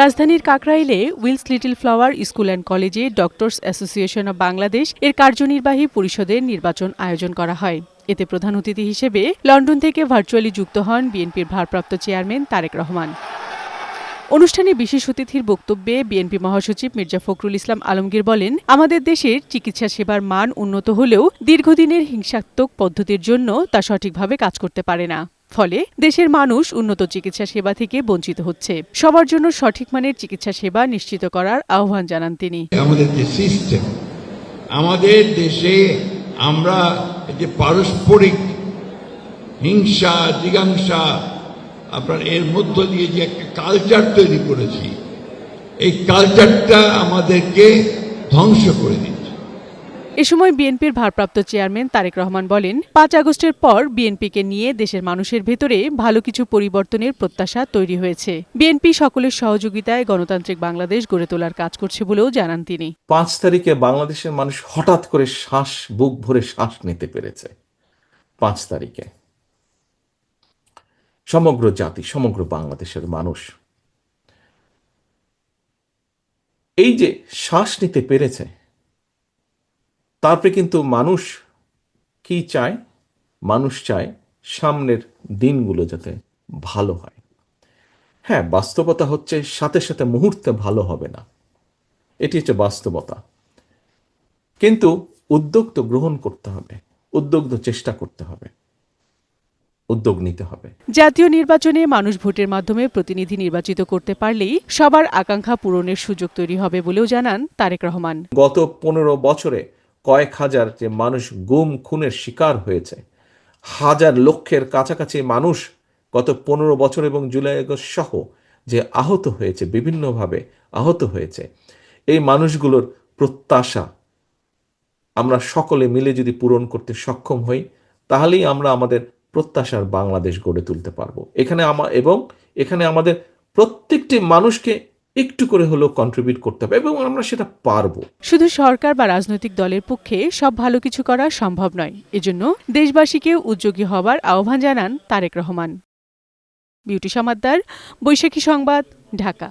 রাজধানীর কাকরাইলে Wills little flower school and কলেজে ডক্টরস অ্যাসোসিয়েশন অব বাংলাদেশ এর কার্যনির্বাহী পরিষদের নির্বাচন আয়োজন করা হয়। এতে প্রধান অতিথি হিসেবে লন্ডন থেকে ভার্চুয়ালি যুক্ত হন বিএনপির ভারপ্রাপ্ত চেয়ারম্যান তারেক রহমান। অনুষ্ঠানে বিশেষ অতিথির বক্তব্যে বিএনপি মহাসচিব মির্জা ফখরুল ইসলাম আলমগীর বলেন, আমাদের দেশের চিকিৎসা সেবার মান উন্নত হলেও দীর্ঘদিনের হিংসাত্মক পদ্ধতির জন্য তা সঠিকভাবে কাজ করতে পারে না। ফলে দেশের মানুষ উন্নত চিকিৎসা সেবা থেকে বঞ্চিত হচ্ছে। সবার জন্য সঠিক মানের চিকিৎসা সেবা নিশ্চিত করার আহ্বান জানান তিনি। আমাদের যে সিস্টেম, আমাদের দেশে আমরা যে পারস্পরিক হিংসা জিজ্ঞাসা আপনার এর মধ্য দিয়ে যে একটা কালচার তৈরি করেছি, এই কালচারটা আমাদেরকে ধ্বংস করে দিচ্ছে। এ সময় বিএনপির ভারপ্রাপ্ত চেয়ারম্যান তারেক রহমান বলেন, ৫ আগস্টের পর বিএনপিকে নিয়ে দেশের মানুষের ভেতরে ভালো কিছু পরিবর্তনের প্রত্যাশা তৈরি হয়েছে। বিএনপি সকলের সহযোগিতায় গণতান্ত্রিক বাংলাদেশ গড়ে তোলার কাজ করছে বলেও জানান তিনি। ৫ তারিখে বাংলাদেশের মানুষ হঠাৎ করে বুক ভরে শ্বাস নিতে পেরেছে। ৫ তারিখে সমগ্র জাতি, সমগ্র বাংলাদেশের মানুষ এই যে শ্বাস নিতে পেরেছে, তারপরে কিন্তু মানুষ কি চায়? মানুষ চায় সামনের দিনগুলো যাতে ভালো হয়। হ্যাঁ, বাস্তবতা হচ্ছে সাথে সাথে মুহূর্তে ভালো হবে না, এটি হচ্ছে বাস্তবতা। কিন্তু উদ্যোগ তো গ্রহণ করতে হবে, উদ্যোগ তো চেষ্টা করতে হবে, উদ্যোগ নিতে হবে। জাতীয় নির্বাচনে মানুষ ভোটের মাধ্যমে প্রতিনিধি নির্বাচিত করতে পারলেই সবার আকাঙ্ক্ষা পূরণের সুযোগ তৈরি হবে বলেও জানান তারেক রহমান। গত ১৫ বছরে কয়েক হাজার যে মানুষ গুম খুনের শিকার হয়েছে, হাজার লক্ষের কাছাকাছি মানুষ গত ১৫ বছর এবং জুলাই আগস্ট সহ যে আহত হয়েছে, বিভিন্নভাবে আহত হয়েছে, এই মানুষগুলোর প্রত্যাশা আমরা সকলে মিলে যদি পূরণ করতে সক্ষম হই, তাহলেই আমরা আমাদের প্রত্যাশার বাংলাদেশ গড়ে তুলতে পারবো। এখানে আমাদের প্রত্যেকটি মানুষকে একটু করে হলেও কন্ট্রিবিউট করতে হবে এবং আমরা সেটা পারবো। শুধু সরকার বা রাজনৈতিক দলের পক্ষে সব ভালো কিছু করা সম্ভব নয়। এজন্য দেশবাসীকে উদ্যোগী হবার আহ্বান জানান তারেক রহমান। বিউটি সমাদ্দার, বৈশাখী সংবাদ, ঢাকা।